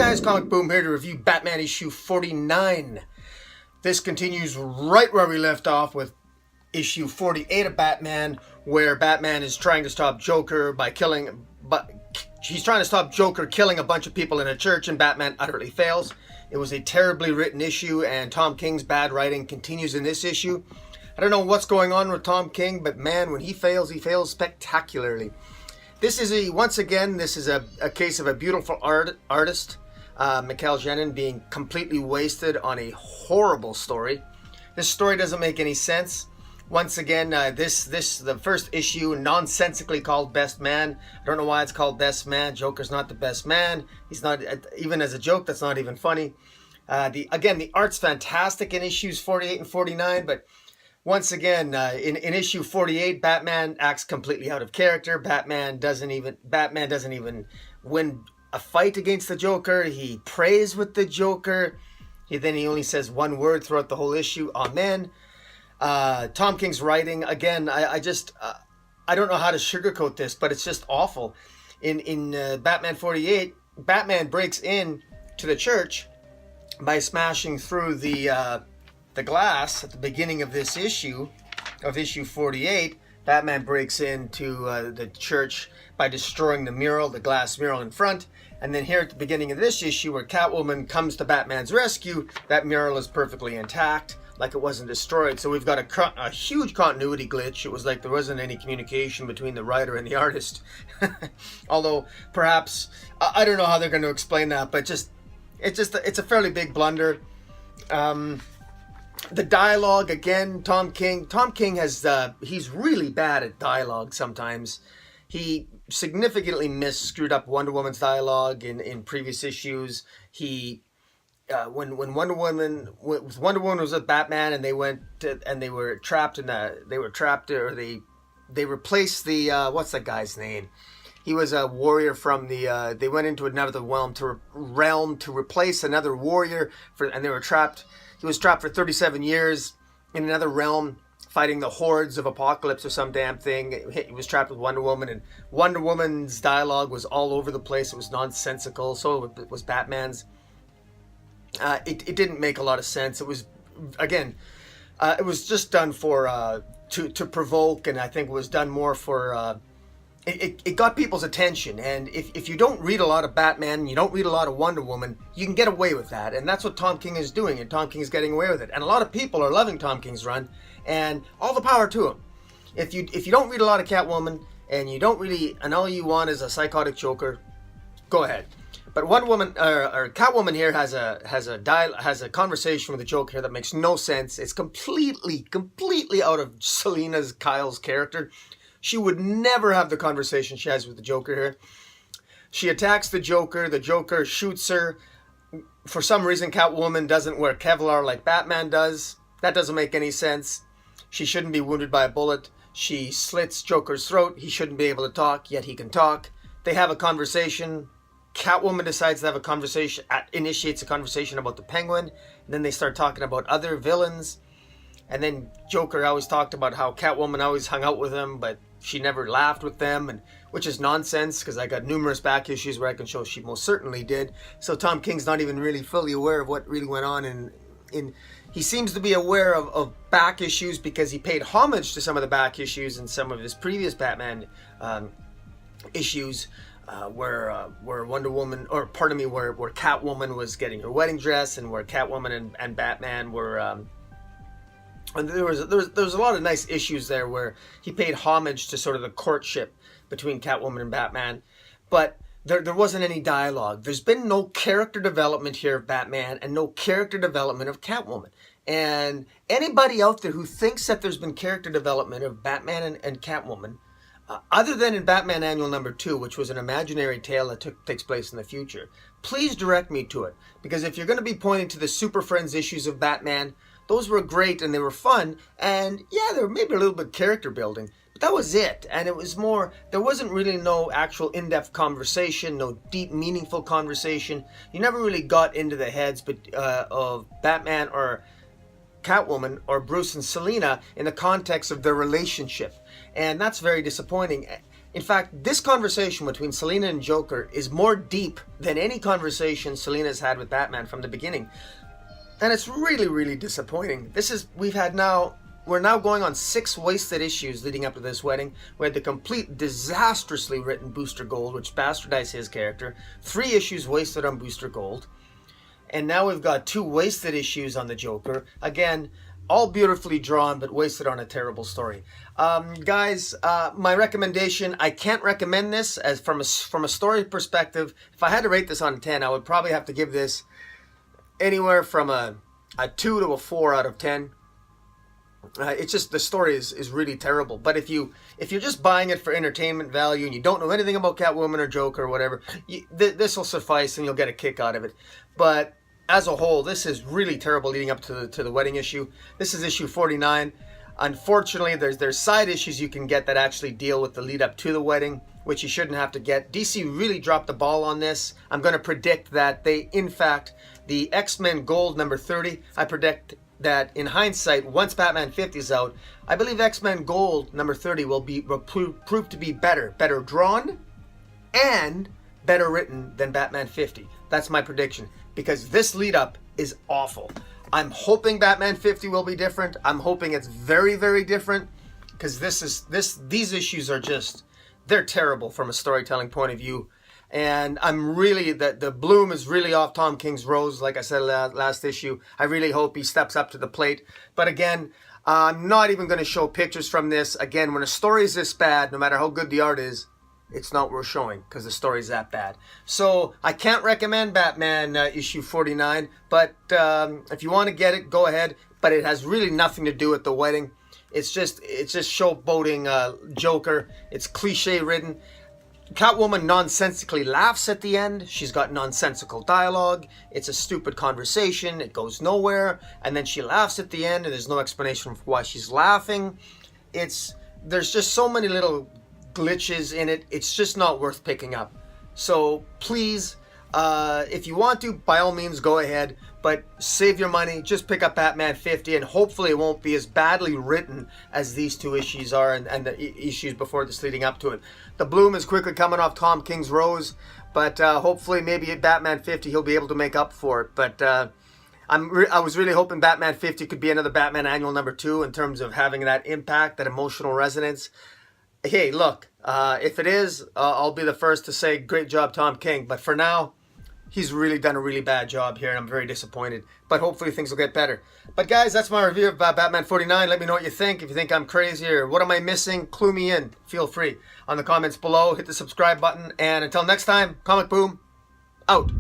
guys, Comic Boom here to review Batman issue 49. This continues right where we left off with issue 48 of Batman, where Batman is trying to stop Joker by killing... he's trying to stop Joker killing a bunch of people in a church, and Batman utterly fails. It was a terribly written issue, and Tom King's bad writing continues in this issue. I don't know what's going on with Tom King, but man, when he fails spectacularly. This is a case of a beautiful artist, Michael Janin, being completely wasted on a horrible story. This story doesn't make any sense. Once again, the first issue, nonsensically called Best Man. I don't know why it's called Best Man. Joker's not the best man. He's not, even as a joke, that's not even funny. The art's fantastic in issues 48 and 49, but once again, in issue 48, Batman acts completely out of character. Batman doesn't even win a fight against the Joker. He prays with the Joker. He only says one word throughout the whole issue: Amen. Tom King's writing, again, I don't know how to sugarcoat this, but it's just awful. In Batman 48, Batman breaks in to the church by smashing through the glass at the beginning of this issue, of issue 48. Batman breaks into the church by destroying the glass mural in front. And then here at the beginning of this issue, where Catwoman comes to Batman's rescue, that mural is perfectly intact, like it wasn't destroyed. So we've got a huge continuity glitch. It was like there wasn't any communication between the writer and the artist. Although, perhaps, I don't know how they're going to explain that, but it's a fairly big blunder. The dialogue, again, Tom King has, he's really bad at dialogue sometimes. He significantly screwed up Wonder Woman's dialogue in previous issues. When Wonder Woman was with Batman, and they replaced the, what's that guy's name? He was a warrior from they went into another realm to replace another warrior, and they were trapped. He was trapped for 37 years in another realm, fighting the hordes of Apocalypse or some damn thing. He was trapped with Wonder Woman, and Wonder Woman's dialogue was all over the place. It was nonsensical. So was Batman's. It didn't make a lot of sense. It was, again, it was just done for to provoke, and I think it was done more for. It got people's attention, and if you don't read a lot of Batman and you don't read a lot of Wonder Woman, you can get away with that, and that's what Tom King is doing, and Tom King is getting away with it. And a lot of people are loving Tom King's run, and all the power to him. If you don't read a lot of Catwoman, and all you want is a psychotic Joker, go ahead. But Wonder Woman or Catwoman here has a conversation with the Joker here that makes no sense. It's completely out of Kyle's character. She would never have the conversation she has with the Joker here. She attacks the Joker shoots her. For some reason, Catwoman doesn't wear Kevlar like Batman does. That doesn't make any sense. She shouldn't be wounded by a bullet. She slits Joker's throat. He shouldn't be able to talk, yet he can talk. They have a conversation. Catwoman decides to have a conversation, initiates a conversation about the Penguin. And then they start talking about other villains. And then Joker always talked about how Catwoman always hung out with him, but she never laughed with them, which is nonsense, because I got numerous back issues where I can show she most certainly did. So Tom King's not even really fully aware of what really went on. He seems to be aware of back issues because he paid homage to some of the back issues in some of his previous Batman issues, where Wonder Woman, where Catwoman was getting her wedding dress, and where Catwoman and Batman were. And there was a lot of nice issues there where he paid homage to sort of the courtship between Catwoman and Batman, but there wasn't any dialogue. There's been no character development here of Batman and no character development of Catwoman. And anybody out there who thinks that there's been character development of Batman and Catwoman, other than in Batman Annual Number 2, which was an imaginary tale that takes place in the future, please direct me to it. Because if you're going to be pointing to the Super Friends issues of Batman, those were great and they were fun, and yeah, there were maybe a little bit of character building, but that was it. And it was more, there wasn't really no actual in-depth conversation, no deep, meaningful conversation. You never really got into the heads of Batman or Catwoman or Bruce and Selina in the context of their relationship, and that's very disappointing. In fact, this conversation between Selina and Joker is more deep than any conversation Selina's had with Batman from the beginning. And it's really, really disappointing. We're now going on 6 wasted issues leading up to this wedding. We had the complete disastrously written Booster Gold, which bastardized his character. 3 issues wasted on Booster Gold. And now we've got 2 wasted issues on the Joker. Again, all beautifully drawn, but wasted on a terrible story. Guys, my recommendation, I can't recommend this as from a story perspective. If I had to rate this on 10, I would probably have to give this anywhere from a 2 to a 4 out of 10. It's just, the story is really terrible. But if you're just buying it for entertainment value and you don't know anything about Catwoman or Joker or whatever, this will suffice and you'll get a kick out of it. But as a whole, this is really terrible leading up to the wedding issue. This is issue 49. Unfortunately, there's side issues you can get that actually deal with the lead up to the wedding, which you shouldn't have to get. DC really dropped the ball on this. I'm going to predict that in fact, the X-Men Gold number 30, I predict that in hindsight, once Batman 50 is out, I believe X-Men Gold number 30 will prove to be better drawn and better written than Batman 50. That's my prediction, because this lead up is awful. I'm hoping Batman 50 will be different. I'm hoping it's very, very different, because these issues are just, they're terrible from a storytelling point of view. And I'm really, the bloom is really off Tom King's rose, like I said last issue. I really hope he steps up to the plate. But again, I'm not even going to show pictures from this. Again, when a story is this bad, no matter how good the art is, it's not worth showing because the story's that bad. So I can't recommend Batman issue 49. But if you want to get it, go ahead. But it has really nothing to do with the wedding. It's just showboating Joker. It's cliche ridden. Catwoman nonsensically laughs at the end. She's got nonsensical dialogue. It's a stupid conversation. It goes nowhere. And then she laughs at the end and there's no explanation for why she's laughing. There's just so many little glitches in it. It's just not worth picking up. So please, if you want to, by all means, go ahead. But save your money. Just pick up Batman 50 and hopefully it won't be as badly written as these 2 issues are and the issues before this leading up to it. The bloom is quickly coming off Tom King's rose, but hopefully maybe at Batman 50 he'll be able to make up for it. But I was really hoping Batman 50 could be another Batman Annual number 2 in terms of having that impact, that emotional resonance. Hey, look, if it is, I'll be the first to say great job, Tom King. But for now, he's really done a really bad job here, and I'm very disappointed. But hopefully things will get better. But guys, that's my review of Batman 49. Let me know what you think. If you think I'm crazy or what am I missing, clue me in. Feel free on the comments below. Hit the subscribe button. And until next time, Comic Boom, out.